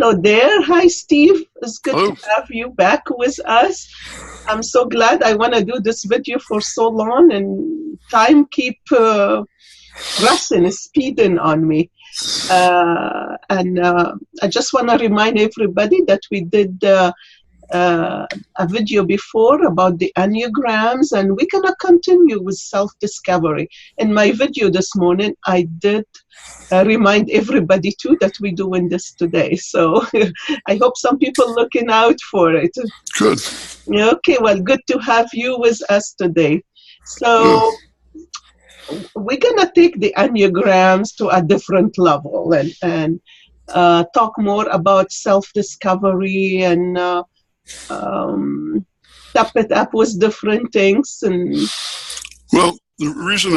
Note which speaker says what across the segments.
Speaker 1: Hello there. Hi, Steve. It's good
Speaker 2: Hello.
Speaker 1: to have you back with us. I'm so glad. I want to do this video for so long, and time keep rushing, speeding on me. And I just want to remind everybody that we did a video before about the Enneagrams, and we're going to continue with self-discovery. In my video this morning, I did remind everybody too that we're doing this today. So I hope some people looking out for it.
Speaker 2: Good.
Speaker 1: Okay, well, good to have you with us today.
Speaker 2: Yeah.
Speaker 1: So we're gonna take the Enneagrams to a different level and talk more about self-discovery and tap it up with different things. And
Speaker 2: Well, the reason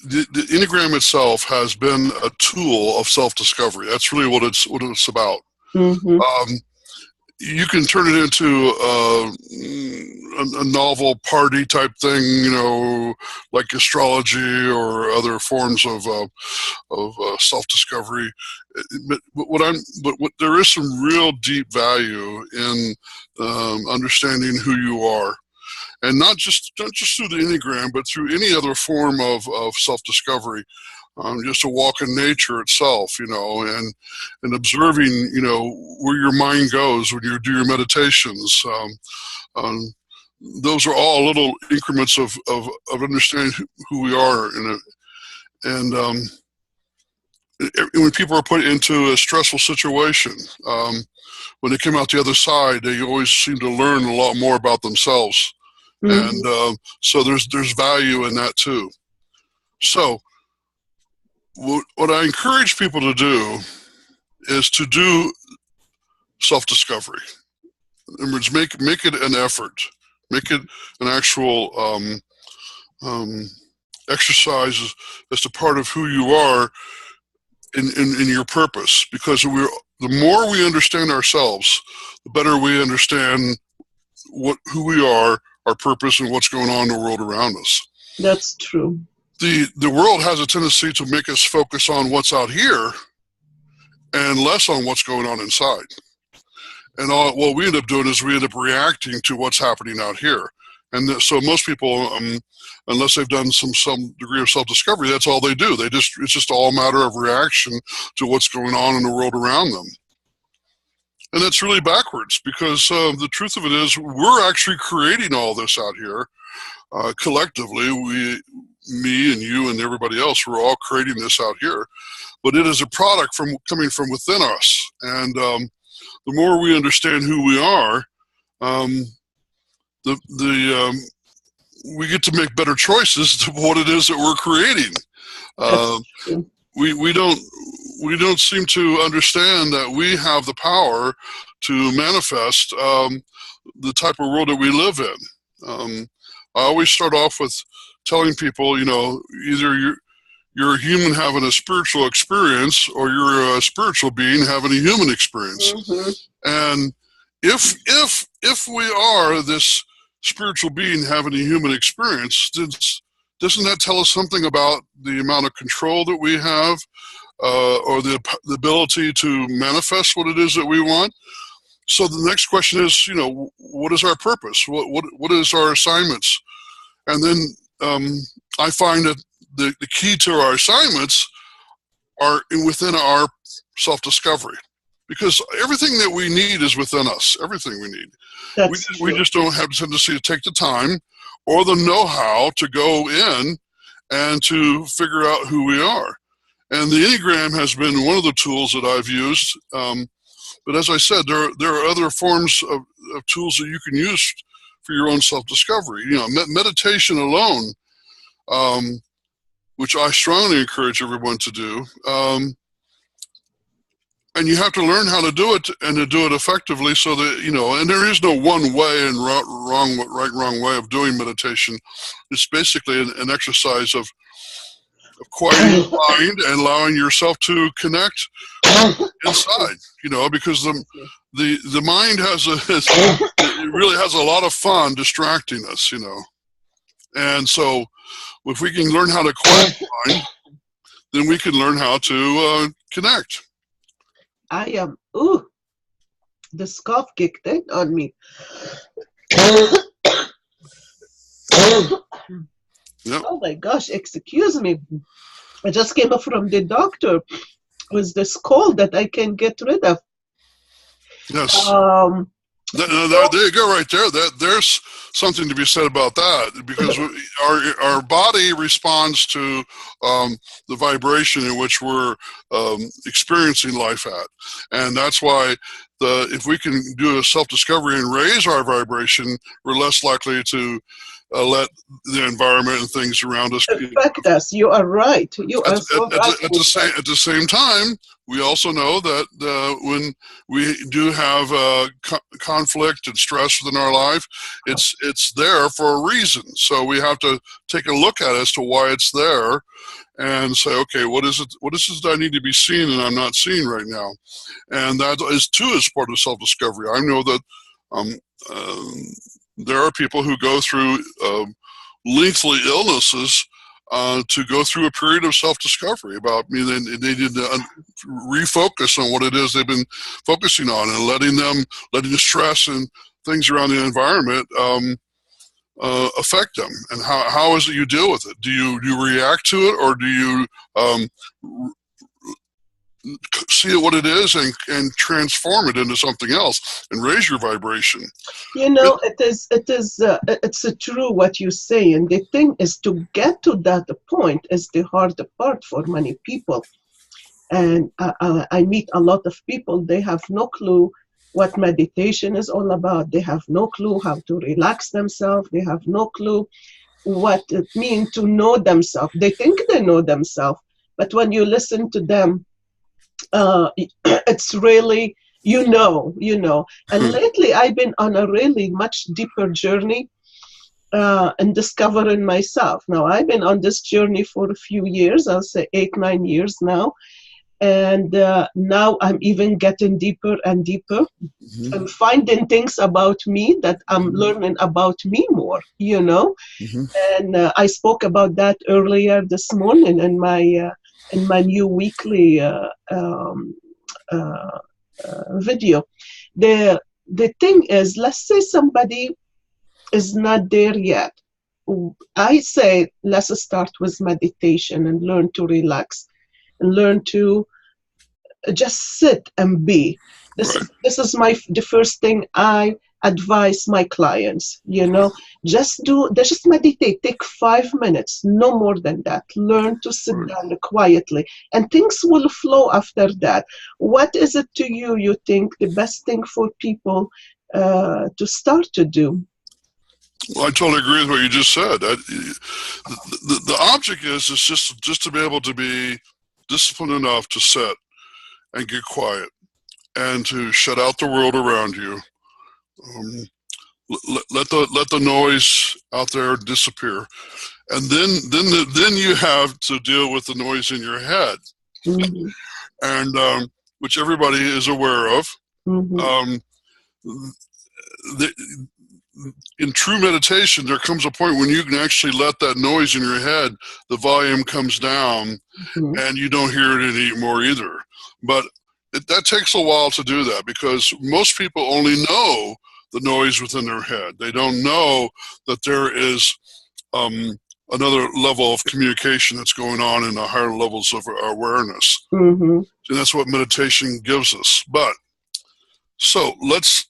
Speaker 2: the Enneagram itself has been a tool of self-discovery. That's really what it's about.
Speaker 1: mm-hmm.
Speaker 2: You can turn it into a novel party type thing, like astrology or other forms of self-discovery. But there is some real deep value in understanding who you are, and not just through the Enneagram, but through any other form of self-discovery. Just a walk in nature itself, and observing, where your mind goes when you do your meditations. Those are all little increments of understanding who we are, and when people are put into a stressful situation, when they come out the other side, they always seem to learn a lot more about themselves,
Speaker 1: Mm-hmm.
Speaker 2: and so there's value in that too. So what I encourage people to do is to do self-discovery. In other words, make it an effort, make it an actual exercise as to part of who you are in your purpose. Because the more we understand ourselves, the better we understand who we are, our purpose, and what's going on in the world around us.
Speaker 1: That's true.
Speaker 2: The world has a tendency to make us focus on what's out here and less on what's going on inside. And what we end up doing is we end up reacting to what's happening out here. And so most people, unless they've done some degree of self-discovery, that's all they do. It's just all a matter of reaction to what's going on in the world around them. And that's really backwards, because the truth of it is we're actually creating all this out here. Collectively, me and you and everybody else, we're all creating this out here, but it is a product coming from within us. And the more we understand who we are, we get to make better choices to what it is that we're creating. We don't seem to understand that we have the power to manifest the type of world that we live in. I always start off with telling people, either you're a human having a spiritual experience, or you're a spiritual being having a human experience.
Speaker 1: Mm-hmm.
Speaker 2: And if we are this spiritual being having a human experience, doesn't that tell us something about the amount of control that we have, or the ability to manifest what it is that we want? So the next question is, what is our purpose? What is our assignments? And then I find that the key to our assignments are within our self-discovery, because everything that we need is within us. Everything we need. We just don't have the tendency to take the time or the know-how to go in and to figure out who we are. And the Enneagram has been one of the tools that I've used. But as I said, there are other forms of tools that you can use for your own self-discovery. Meditation alone, which I strongly encourage everyone to do. And you have to learn how to do it, and to do it effectively, so that, and there is no one way and wrong way of doing meditation. It's basically an exercise of quieting the mind and allowing yourself to connect inside, because the mind it really has a lot of fun distracting us, And so if we can learn how to quiet the mind, then we can learn how to connect.
Speaker 1: I am, this cough kicked in on me.
Speaker 2: Yep.
Speaker 1: Oh my gosh, excuse me. I just came up from the doctor with this cold that I can't get rid of.
Speaker 2: Yes.
Speaker 1: Um,
Speaker 2: There you go, right there. There's something to be said about that, because our body responds to the vibration in which we're experiencing life at, and that's why if we can do a self-discovery and raise our vibration, we're less likely to let the environment and things around us
Speaker 1: affect us. You are right. You are so right.
Speaker 2: At the same time, we also know that when we do have conflict and stress within our life, it's there for a reason. So we have to take a look at it as to why it's there, and say, okay, what is it that I need to be seeing and I'm not seeing right now? And that is too is part of self-discovery. I know that there are people who go through lengthy illnesses to go through a period of self-discovery about me. They need to refocus on what it is they've been focusing on, and letting the stress and things around the environment affect them. And how is it you deal with it? Do you react to it, or do you see what it is and transform it into something else and raise your vibration?
Speaker 1: You know, it's true what you say, and the thing is, to get to that point is the hard part for many people. And I meet a lot of people, they have no clue what meditation is all about. They have no clue how to relax themselves. They have no clue what it means to know themselves. They think they know themselves, but when you listen to them, it's really, you know. And lately I've been on a really much deeper journey in discovering myself. Now, I've been on this journey for a few years, I'll say 8-9 years now. And now I'm even getting deeper and deeper.
Speaker 2: Mm-hmm.
Speaker 1: I'm finding things about me that I'm learning about me more,
Speaker 2: Mm-hmm.
Speaker 1: And I spoke about that earlier this morning in my new weekly video. The thing is, let's say somebody is not there yet. I say, let's start with meditation and learn to relax and learn to just sit and be. This is the first thing I advise my clients. Just meditate. Take 5 minutes, no more than that. Learn to sit down quietly, and things will flow after that. What is it to you? You think the best thing for people to start to do?
Speaker 2: Well, I totally agree with what you just said. The object is just to be able to be disciplined enough to sit and get quiet and to shut out the world around you. Let the noise out there disappear, and then you have to deal with the noise in your head,
Speaker 1: Mm-hmm.
Speaker 2: and which everybody is aware of.
Speaker 1: Mm-hmm.
Speaker 2: In true meditation, there comes a point when you can actually let that noise in your head, the volume comes down,
Speaker 1: Mm-hmm.
Speaker 2: and you don't hear it anymore either. But that takes a while to do that, because most people only know the noise within their head. They don't know that there is another level of communication that's going on in the higher levels of awareness.
Speaker 1: Mm-hmm.
Speaker 2: And that's what meditation gives us. But so let's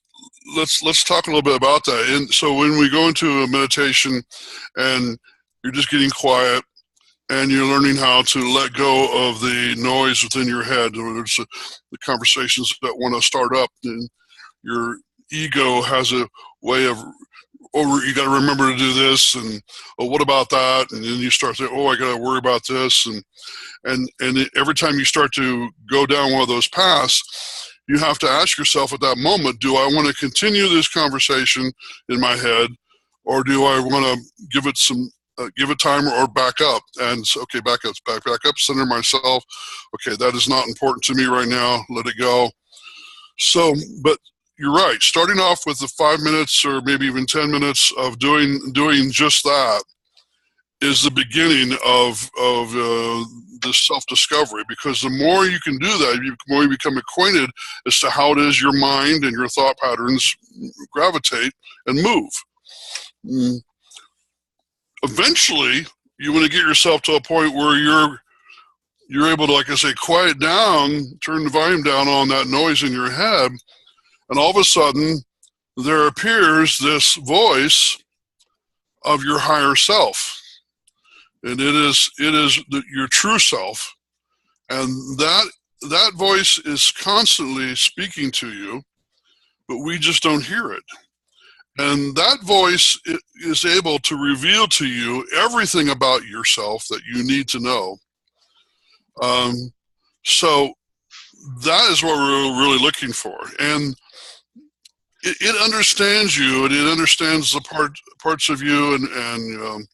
Speaker 2: talk a little bit about that. And so when we go into a meditation and you're just getting quiet and you're learning how to let go of the noise within your head, there's the conversations that want to start up, and your ego has a way of, you got to remember to do this, and what about that? And then you start saying, I got to worry about this, and every time you start to go down one of those paths, you have to ask yourself at that moment, do I want to continue this conversation in my head, or do I want to give it time or back up? And so, okay, back up, center myself. Okay, that is not important to me right now. Let it go. So, but you're right. Starting off with the 5 minutes or maybe even 10 minutes of doing just that is the beginning of this self-discovery, because the more you can do that, the more you become acquainted as to how it is your mind and your thought patterns gravitate and move. Eventually, you want to get yourself to a point where you're able to, like I say, quiet down, turn the volume down on that noise in your head, and all of a sudden there appears this voice of your higher self. And it is your true self, and that voice is constantly speaking to you, but we just don't hear it. And that voice is able to reveal to you everything about yourself that you need to know. So that is what we're really looking for, and it understands you, and it understands the parts of you, and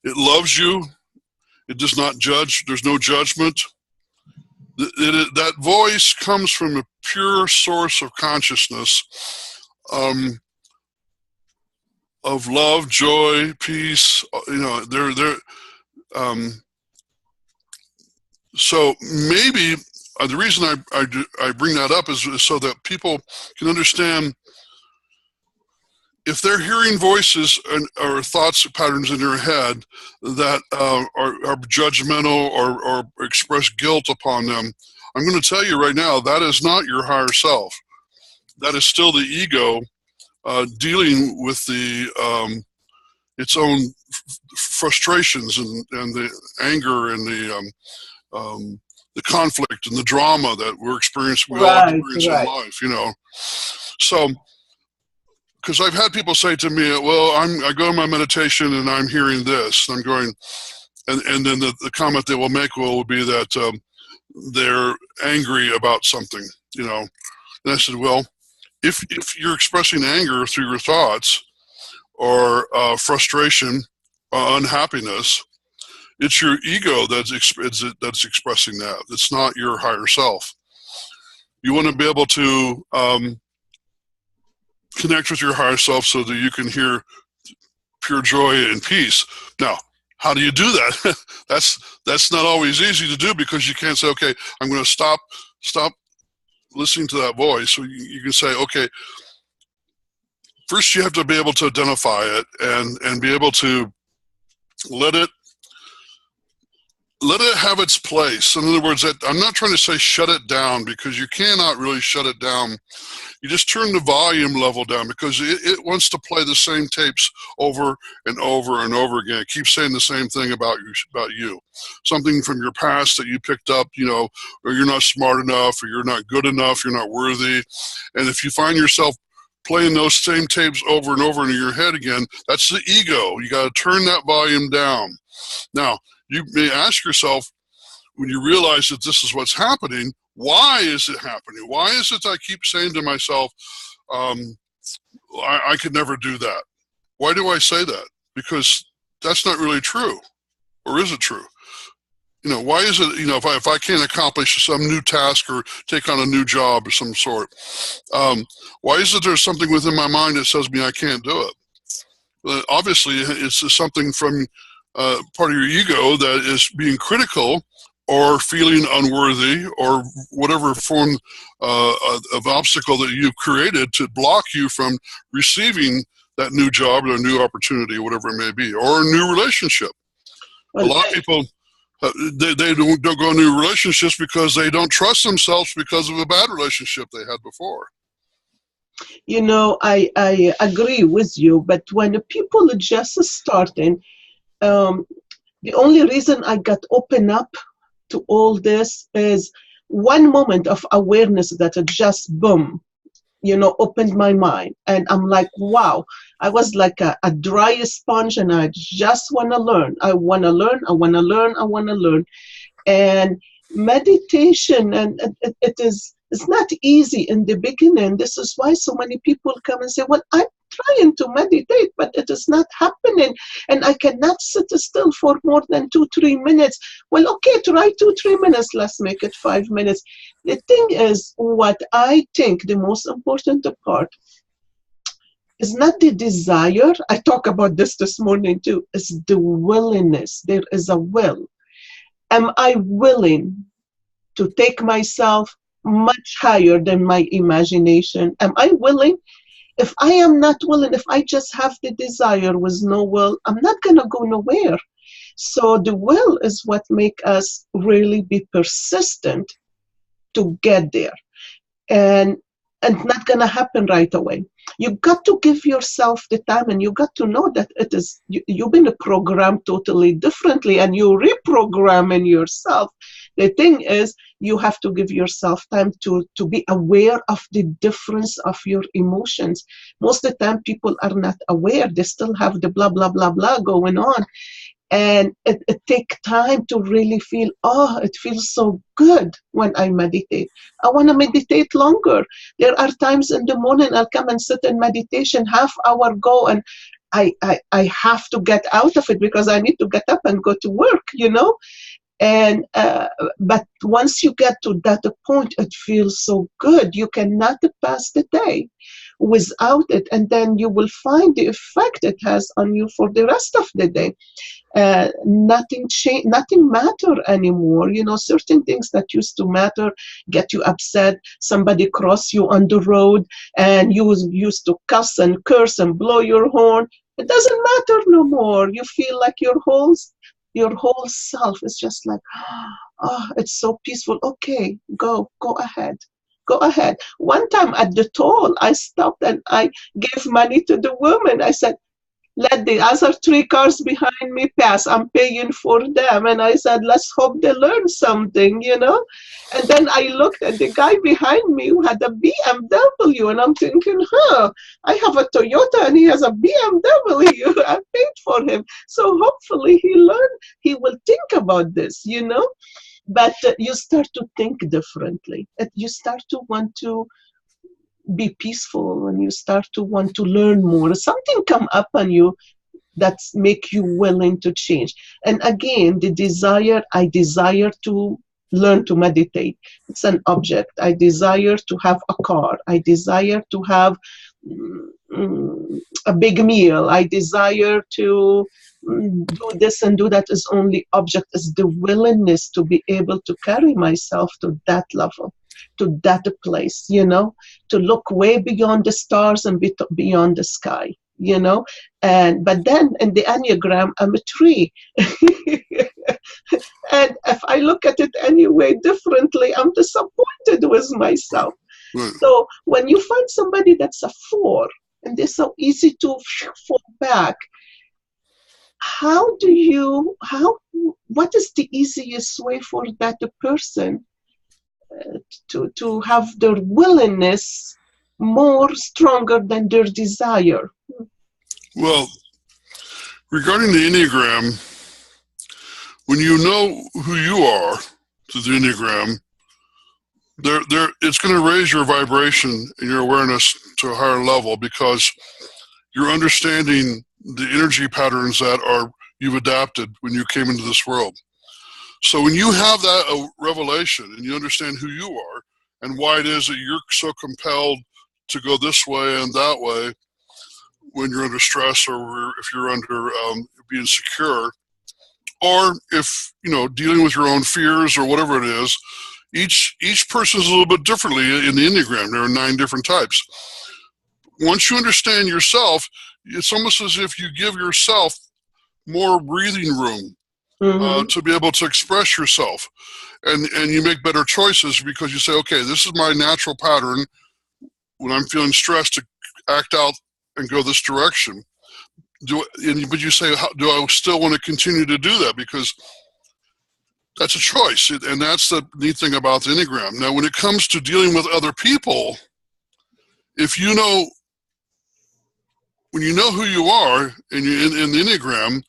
Speaker 2: it loves you. It does not judge. There's no judgment. That voice comes from a pure source of consciousness, of love, joy, peace. So maybe the reason I bring that up is so that people can understand. If they're hearing voices or thoughts patterns in their head that are judgmental or express guilt upon them, I'm going to tell you right now, that is not your higher self. That is still the ego dealing with its own frustrations and the anger and the conflict and the drama that we all experience in life. So. Because I've had people say to me, well, I go to my meditation and I'm hearing this. And I'm going, and then the comment they will make will be that they're angry about something, And I said, well, if you're expressing anger through your thoughts or frustration or unhappiness, it's your ego that's expressing that. It's not your higher self. You want to be able to connect with your higher self so that you can hear pure joy and peace. Now, how do you do that? That's not always easy to do, because you can't say, okay, I'm going to stop listening to that voice. So you can say, okay, first you have to be able to identify it and be able to let it have its place. In other words, I'm not trying to say shut it down, because you cannot really shut it down. You just turn the volume level down, because it wants to play the same tapes over and over and over again. It keeps saying the same thing about you. Something from your past that you picked up, or you're not smart enough, or you're not good enough, you're not worthy. And if you find yourself playing those same tapes over and over in your head again, that's the ego. You got to turn that volume down. Now, you may ask yourself, when you realize that this is what's happening, why is it happening? Why is it I keep saying to myself, I could never do that? Why do I say that? Because that's not really true. Or is it true? Why is it, if I can't accomplish some new task or take on a new job of some sort, why is it there's something within my mind that says me I can't do it? Obviously, it's something from part of your ego that is being critical or feeling unworthy, or whatever form of obstacle that you've created to block you from receiving that new job or a new opportunity, whatever it may be, or a new relationship. Well, a lot of people, they don't go into new relationships because they don't trust themselves because of a bad relationship they had before.
Speaker 1: I agree with you, but when people are just starting, the only reason I got open up to all this is one moment of awareness that just boom, opened my mind. And I'm like, wow, I was like a dry sponge, and I just want to learn. I want to learn. And meditation, and it's not easy in the beginning. This is why so many people come and say, well, I'm trying to meditate, but it is not happening, and I cannot sit still for more than 2-3 minutes. Well, okay, try 2-3 minutes. Let's make it 5 minutes. The thing is, what I think the most important part is not the desire. I talk about this morning too. It's the willingness. There is a will. Am I willing to take myself much higher than my imagination? Am I willing? If I am not willing, if I just have the desire with no will, I'm not going to go nowhere. So the will is what make us really be persistent to get there. And not gonna happen right away. You got to give yourself the time, and you got to know that it is you've been programmed totally differently, and you reprogramming yourself. The thing is, you have to give yourself time to be aware of the difference of your emotions. Most of the time, people are not aware. They still have the blah blah blah blah going on. And it takes time to really feel, oh, it feels so good when I meditate. I want to meditate longer. There are times in the morning I'll come and sit in meditation, half hour go, and I have to get out of it because I need to get up and go to work, you know? And but once you get to that point, it feels so good. You cannot pass the day without it, and then you will find the effect it has on you for the rest of the day. Nothing matter anymore. You know, certain things that used to matter get you upset. Somebody cross you on the road and you used to cuss and curse and blow your horn. It doesn't matter no more. You feel like your whole self is just like, oh, it's so peaceful. Okay, go ahead. Go ahead. One time at the toll, I stopped and I gave money to the woman. I said, let the other 3 cars behind me pass. I'm paying for them. And I said, let's hope they learn something, you know? And then I looked at the guy behind me who had a BMW, and I'm thinking, I have a Toyota and he has a BMW. I paid for him. So hopefully he will think about this, you know? But you start to think differently. You start to want to be peaceful, and you start to want to learn more. Something come up on you that make you willing to change. And again, I desire to learn to meditate. It's an object. I desire to have a car. I desire to have a big meal. I desire to do this and do that. Is only object. Is the willingness to be able to carry myself to that level, to that place, you know, to look way beyond the stars and beyond the sky, you know. But then in the Enneagram, I'm a tree. And if I look at it anyway differently, I'm disappointed with myself.
Speaker 2: Right.
Speaker 1: So when you find somebody that's a 4 and they're so easy to fall back, what is the easiest way for that person to have their willingness more stronger than their desire?
Speaker 2: Well, regarding the Enneagram, when you know who you are to the Enneagram, it's going to raise your vibration and your awareness to a higher level, because you're understanding the energy patterns that you've adapted when you came into this world. So when you have that revelation and you understand who you are and why it is that you're so compelled to go this way and that way when you're under stress, or if you're under being secure, or if, you know, dealing with your own fears or whatever it is, each person is a little bit differently in the Enneagram. There are 9 different types. Once you understand yourself, it's almost as if you give yourself more breathing room.
Speaker 1: Mm-hmm.
Speaker 2: To be able to express yourself, and you make better choices because you say, okay, this is my natural pattern when I'm feeling stressed to act out and go this direction. But you say, do I still want to continue to do that? Because that's a choice, and that's the neat thing about the Enneagram. Now, when it comes to dealing with other people, if you know, when you know who you are and you're in the Enneagram,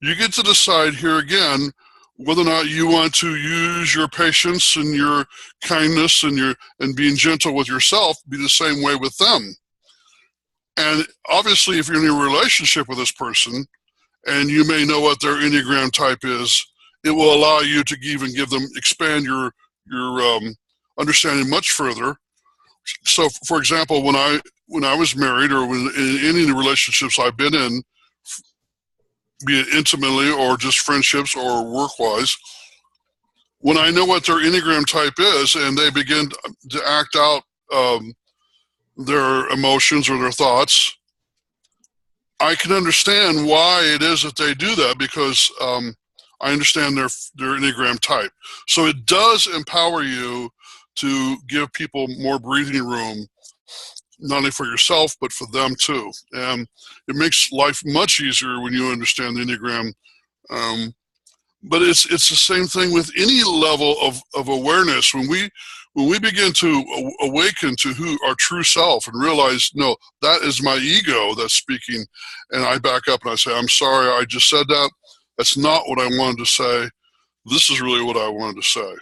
Speaker 2: you get to decide here again whether or not you want to use your patience and your kindness and being gentle with yourself, be the same way with them. And obviously, if you're in a relationship with this person and you may know what their Enneagram type is, it will allow you to expand your understanding much further. So, for example, when I was married, or in any relationships I've been in, be it intimately or just friendships or work-wise, when I know what their Enneagram type is and they begin to act out their emotions or their thoughts, I can understand why it is that they do that, because I understand their Enneagram type. So it does empower you to give people more breathing room, not only for yourself, but for them too. And it makes life much easier when you understand the Enneagram. But it's the same thing with any level of awareness. When we begin to awaken to who our true self and realize, no, that is my ego that's speaking, and I back up and I say, I'm sorry, I just said that. That's not what I wanted to say. This is really what I wanted to say.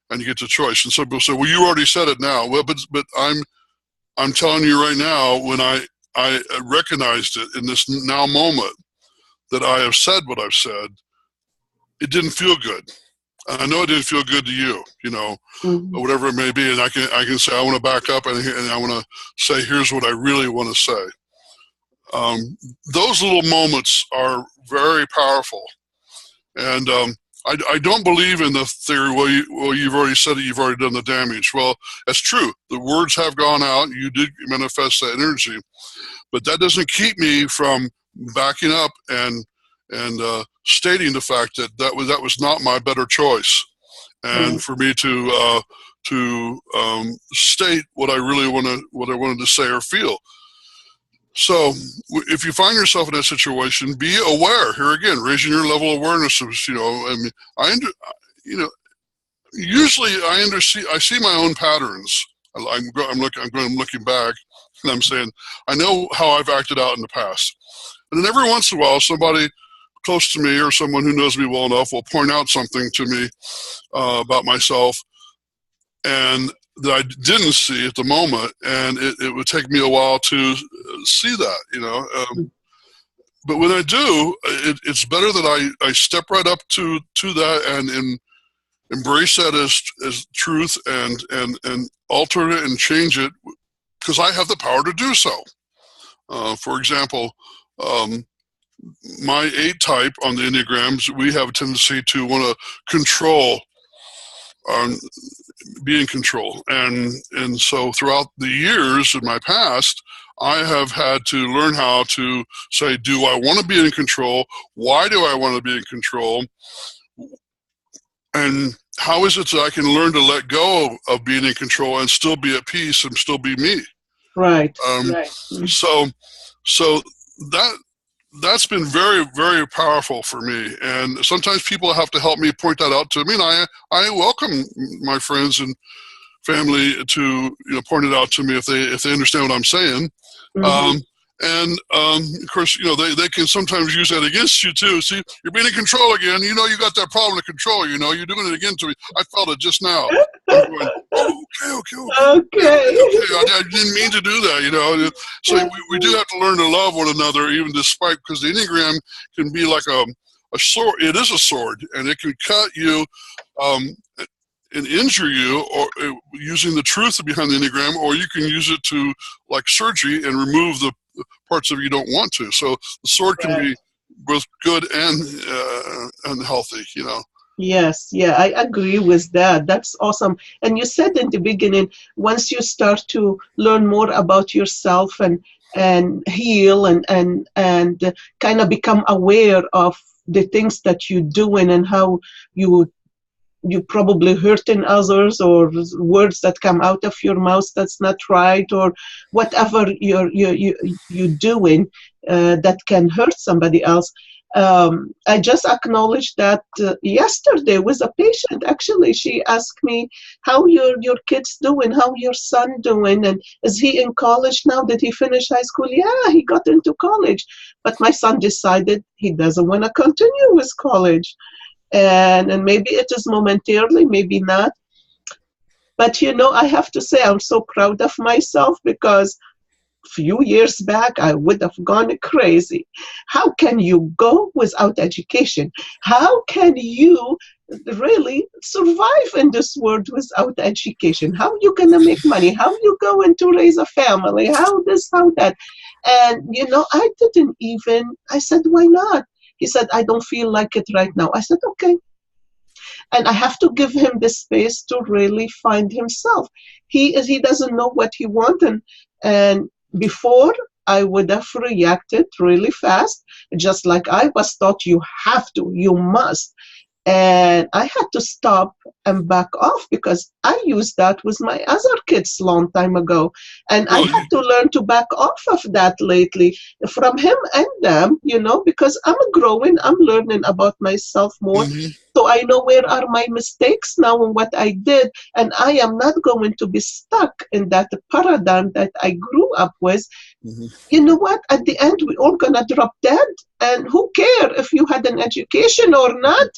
Speaker 2: And you get the choice. And some people say, well, you already said it now. Well, but I'm telling you right now, when I recognized it in this now moment that I have said what I've said, it didn't feel good. I know it didn't feel good to you, or whatever it may be. And I can say, I want to back up and I want to say, here's what I really want to say. Those little moments are very powerful. And I don't believe in the theory, well, you've already said it, you've already done the damage. Well, that's true. The words have gone out. You did manifest that energy. But that doesn't keep me from backing up and stating the fact that was not my better choice, and for me to state what I wanted to say or feel. So if you find yourself in that situation, be aware. Here again, raising your level of awareness. Usually I see my own patterns. I'm looking back, and I'm saying, I know how I've acted out in the past. And then every once in a while, somebody close to me or someone who knows me well enough will point out something to me about myself and that I didn't see at the moment, and it would take me a while to see that, But when I do, it's better that I step right up to that and embrace that as truth and alter it and change it, because I have the power to do so. For example, my 8 type on the Enneagrams, we have a tendency to want to control, be in control. And so throughout the years in my past, I have had to learn how to say, do I want to be in control? Why do I want to be in control? And how is it that I can learn to let go of being in control and still be at peace and still be me?
Speaker 1: Right.
Speaker 2: So that's been very, very powerful for me. And sometimes people have to help me point that out to me. And I welcome my friends and family to point it out to me if they understand what I'm saying. Of course, they can sometimes use that against you too. See, you're being in control again. You got that problem of control. You're doing it again to me. I felt it just now. I'm going, okay. I didn't mean to do that. So we do have to learn to love one another, even despite, because the Enneagram can be like a sword. It is a sword, and it can cut you and injure you, or using the truth behind the Enneagram, or you can use it to, like surgery, and remove the parts of you don't want to. So the sword can be both good and healthy,
Speaker 1: Yes, I agree with that. That's awesome. And you said in the beginning, once you start to learn more about yourself and heal and kind of become aware of the things that you're doing and how you probably hurting others, or words that come out of your mouth that's not right, or whatever you're doing that can hurt somebody else. I just acknowledged that yesterday with a patient. Actually, she asked me, how your kids doing, how your son doing, and is he in college now? Did he finish high school? Yeah, he got into college, but my son decided he doesn't want to continue with college. And maybe it is momentarily, maybe not. But I have to say, I'm so proud of myself, because a few years back, I would have gone crazy. How can you go without education? How can you really survive in this world without education? How are you going to make money? How are you going to raise a family? How this, how that? And, I didn't even, I said, why not? He said, I don't feel like it right now. I said, okay. and I have to give him the space to really find himself. He doesn't know what he wants, and before I would have reacted really fast, just like I was taught, you have to, you must. And I had to stop and back off because I used that with my other kids long time ago. And I
Speaker 2: Well,
Speaker 1: had to learn to back off of that lately from him and them, because I'm growing, I'm learning about myself more.
Speaker 2: mhm,
Speaker 1: So I know where are my mistakes now and what I did. And I am not going to be stuck in that paradigm that I grew up with.
Speaker 2: mhm,
Speaker 1: You know what? At the end, we all gonna drop dead, and who care if you had an education or not?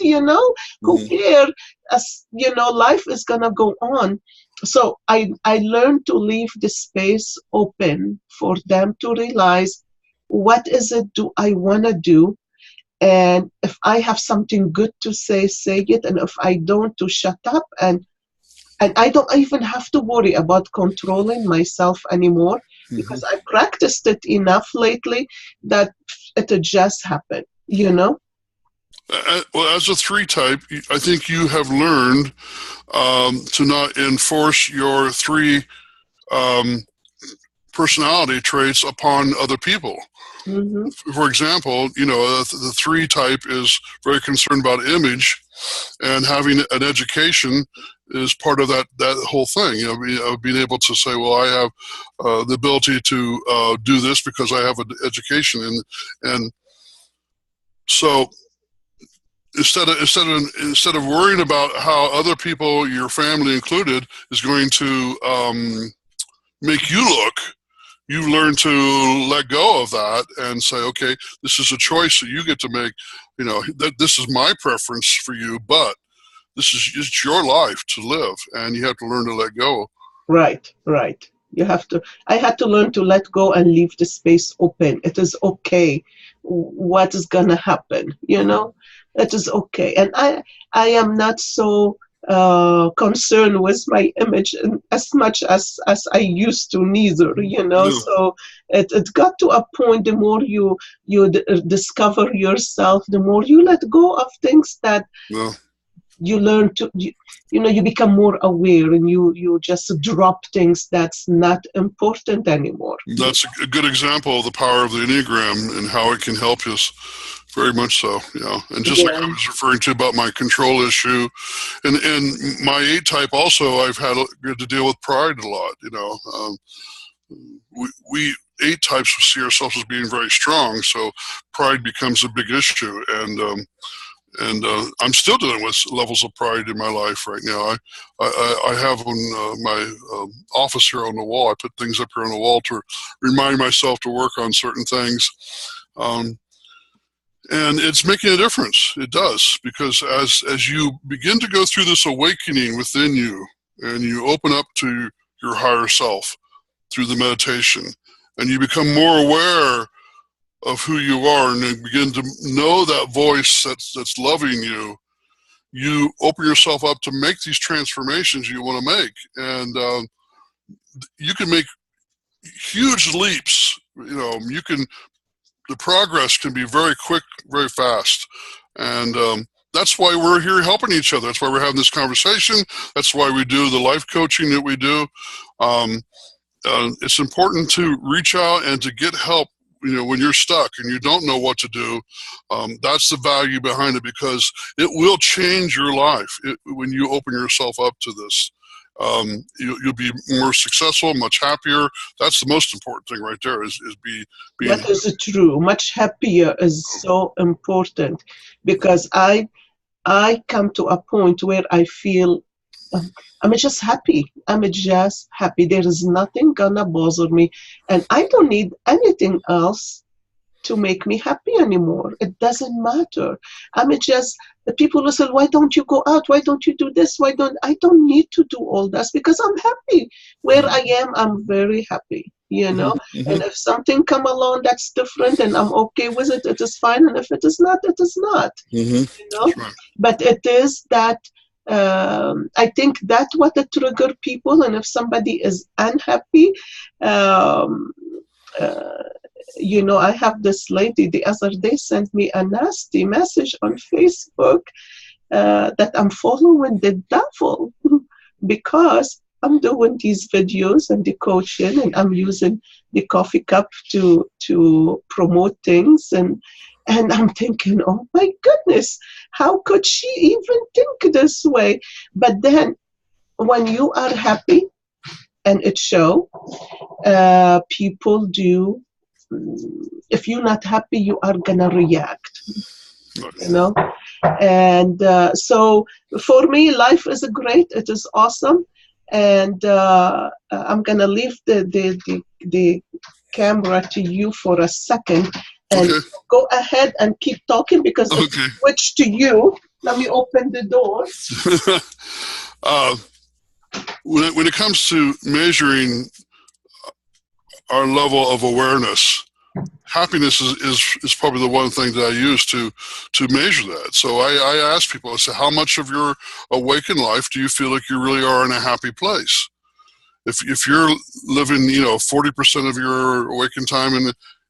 Speaker 1: Who
Speaker 2: mhm.
Speaker 1: care? As life is gonna go on. So I learned to leave the space open for them to realize what is it do I wanna do, and if I have something good to say it, and if I don't, to shut up. And I don't even have to worry about controlling myself anymore because I practiced it enough lately that it just happened.
Speaker 2: Well, as a 3 type, I think you have learned to not enforce your 3 um, personality traits upon other people.
Speaker 1: Hmm.
Speaker 2: For example, the 3 type is very concerned about image, and having an education is part of that whole thing. Being able to say, well, I have the ability to do this because I have an education, and so instead of worrying about how other people, your family included, is going to make you look, you learn to let go of that and say, okay, this is a choice that you get to make. That this is my preference for you, but it's your life to live, and you have to learn to let go.
Speaker 1: Right, right. I had to learn to let go and leave the space open. It is okay. What is gonna happen? It is okay. And I am not so concerned with my image as much as I used to neither.
Speaker 2: Yeah,
Speaker 1: So it got to a point, the more you discover yourself, the more you let go of things that
Speaker 2: yeah.
Speaker 1: you learn to you become more aware, and you just drop things that's not important anymore.
Speaker 2: That's a good example of the power of the Enneagram and how it can help us. Very much so, yeah. And just like I
Speaker 1: Yeah.
Speaker 2: was referring to about my control issue, and my 8 type also, I've had to deal with pride a lot. We 8 types see ourselves as being very strong, so pride becomes a big issue, and I'm still dealing with levels of pride in my life right now. I have on my office here on the wall, I put things up here on the wall to remind myself to work on certain things. Um, and it's making a difference. It does, because as you begin to go through this awakening within you, and you open up to your higher self through the meditation, and you become more aware of who you are, and you begin to know that voice that's loving you, you open yourself up to make these transformations you want to make, and you can make huge leaps. The progress can be very quick, very fast, and that's why we're here helping each other. That's why we're having this conversation. That's why we do the life coaching that we do. It's important to reach out and to get help. When you're stuck and you don't know what to do, that's the value behind it, because it will change your life when you open yourself up to this. You'll be more successful, much happier. That's the most important thing right there, is being.
Speaker 1: That is true. Much happier is so important, because I come to a point where I feel I'm just happy. I'm just happy. There is nothing gonna bother me, and I don't need anything else to make me happy anymore. It doesn't matter. The people will say, why don't you go out? Why don't you do this? I don't need to do all this, because I'm happy. Where I am, I'm very happy.
Speaker 2: Mhm.
Speaker 1: And if something come along that's different and I'm okay with it, it is fine. And if it is not, it is not.
Speaker 2: Mhm.
Speaker 1: You
Speaker 2: That's
Speaker 1: know?
Speaker 2: right.
Speaker 1: But it is that I think that's what trigger people. And if somebody is unhappy, um, uh, I have this lady the other day sent me a nasty message on Facebook, that I'm following the devil because I'm doing these videos and the coaching, and I'm using the coffee cup to promote things, and I'm thinking, oh my goodness, how could she even think this way? But then when you are happy and it shows, people do. If you're not happy, you are gonna react, you know. And so for me, life is great. It is awesome, and I'm gonna leave the camera to you for a second, and
Speaker 2: Okay.
Speaker 1: go ahead and keep talking because if
Speaker 2: Okay.
Speaker 1: I switch to you, let me open the door.
Speaker 2: When it comes to measuring our level of awareness, happiness is probably the one thing that I use to measure that. So I ask people, I say, how much of your awakened life do you feel like you really are in a happy place? If you're living, 40% of your awakened time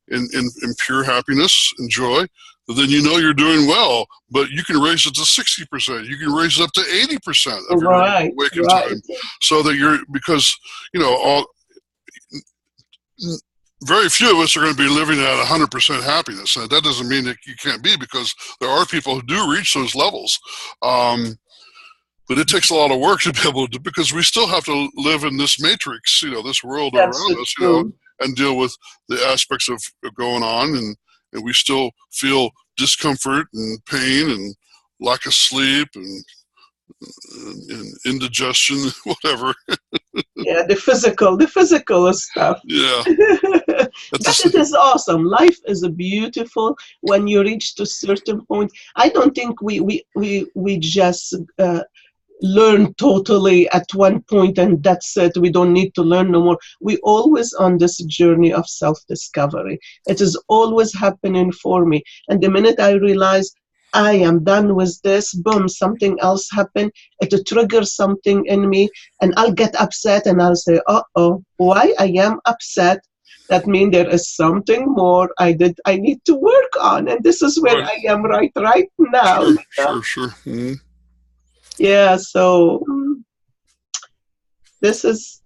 Speaker 2: in pure happiness and joy, then you know you're doing well. But you can raise it to 60%. You can raise it up to 80% of your
Speaker 1: Right,
Speaker 2: awakened
Speaker 1: right.
Speaker 2: time, so that because very few of us are going to be living at 100% happiness. And that doesn't mean that you can't be, because there are people who do reach those levels. But it takes a lot of work to be able to, because we still have to live in this matrix, this world
Speaker 1: That's
Speaker 2: around us,
Speaker 1: true.
Speaker 2: and deal with the aspects of going on. And we still feel discomfort and pain and lack of sleep and indigestion, whatever.
Speaker 1: Yeah, the physical stuff.
Speaker 2: Yeah.
Speaker 1: But it is awesome. Life is beautiful when you reach to a certain point. I don't think we just learn totally at one point and that's it. We don't need to learn no more. We always on this journey of self-discovery. It is always happening for me. And the minute I realize I am done with this, boom, something else happened. It triggers something in me, and I'll get upset and I'll say, uh-oh, why I am upset? That means there is something more I need to work on. And this is where
Speaker 2: Right.
Speaker 1: I am right now.
Speaker 2: Sure. Mm-hmm.
Speaker 1: Yeah, so this is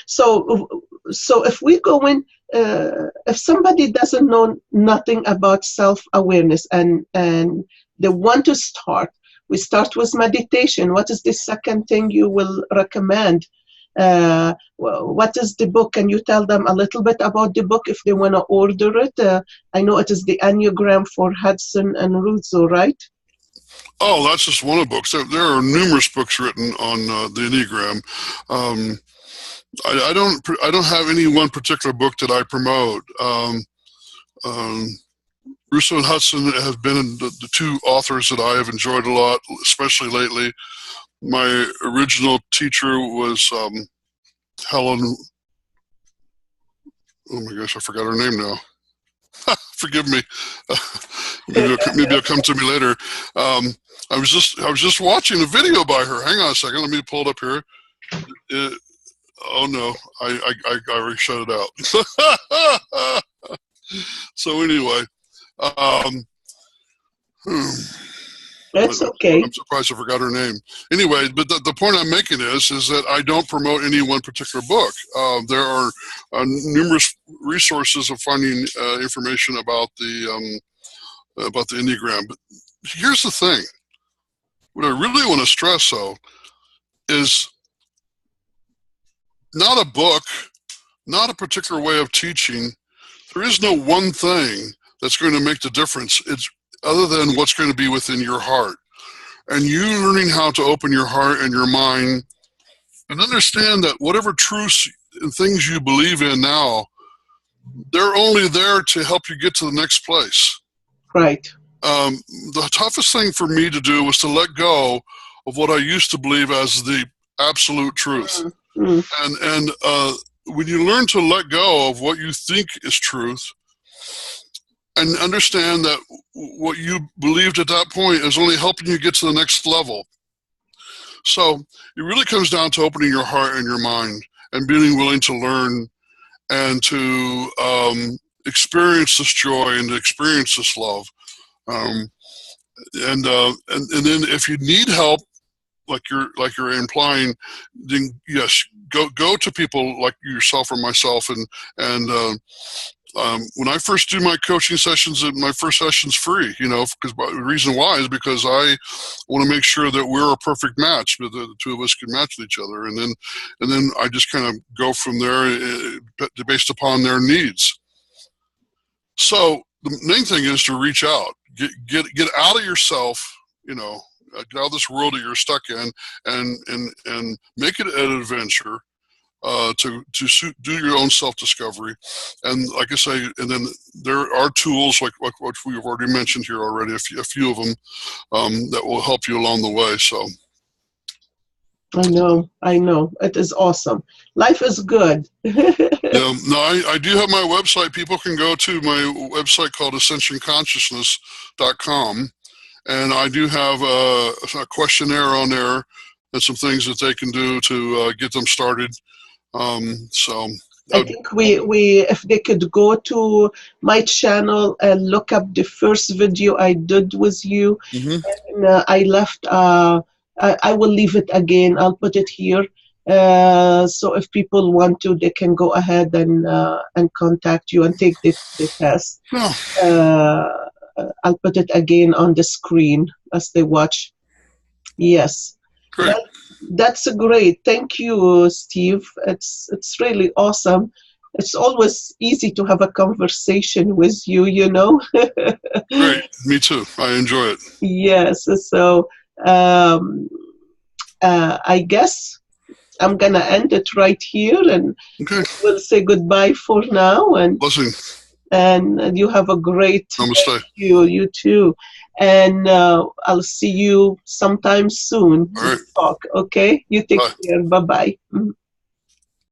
Speaker 1: so if we go in, if somebody doesn't know nothing about self-awareness and they want to start, we start with meditation. What is the second thing you will recommend? What is the book? Can you tell them a little bit about the book if they want to order it? I know it is the Enneagram for Hudson and Russo, right?
Speaker 2: Oh, that's just one of the books. There are numerous books written on the Enneagram. I don't have any one particular book that I promote. Russo and Hudson have been the two authors that I have enjoyed a lot, especially lately. My original teacher was Helen. Oh my gosh, I forgot her name now. Forgive me. Maybe it'll come to me later. I was just watching a video by her. Hang on a second. Let me pull it up here. Oh no, I already shut it out. So anyway,
Speaker 1: That's okay.
Speaker 2: I'm surprised I forgot her name. Anyway, but the point I'm making is that I don't promote any one particular book. There are numerous resources of finding information about the Enneagram. But here's the thing. What I really want to stress, though, is not a book, not a particular way of teaching. There is no one thing that's going to make the difference. It's other than what's going to be within your heart. And you learning how to open your heart and your mind and understand that whatever truths and things you believe in now, they're only there to help you get to the next place.
Speaker 1: Right.
Speaker 2: The toughest thing for me to do was to let go of what I used to believe as the absolute truth. Mm-hmm. And when you learn to let go of what you think is truth and understand that what you believed at that point is only helping you get to the next level. So it really comes down to opening your heart and your mind and being willing to learn and to experience this joy and to experience this love. And then if you need help, like you're implying, then yes, go to people like yourself or myself, and when I first do my coaching sessions, my first session's free, because the reason why is because I want to make sure that we're a perfect match, that the two of us can match with each other, and then I just kind of go from there based upon their needs. So the main thing is to reach out, get out of yourself, get out of this world that you're stuck in, and make it an adventure. To do your own self-discovery, and like I say, and then there are tools like what we've already mentioned here already, a few of them that will help you along the way. So
Speaker 1: I know, it is awesome. Life is good.
Speaker 2: yeah, no, I do have my website. People can go to my website called ascensionconsciousness.com, and I do have a questionnaire on there and some things that they can do to get them started. So
Speaker 1: I think we if they could go to my channel and look up the first video I did with you, and I left. I will leave it again. I'll put it here. So if people want to, they can go ahead and contact you and take the test. I'll put it again on the screen as they watch. Yes.
Speaker 2: Great.
Speaker 1: That's great. Thank you, Steve. It's really awesome. It's always easy to have a conversation with you,
Speaker 2: Great. Me too. I enjoy it.
Speaker 1: Yes. So I guess I'm going to end it right here, and we'll say goodbye for now. And
Speaker 2: blessing.
Speaker 1: And you have a great
Speaker 2: Namaste.
Speaker 1: You too. And I'll see you sometime soon.
Speaker 2: All right.
Speaker 1: Talk, okay? You take care. Bye-bye.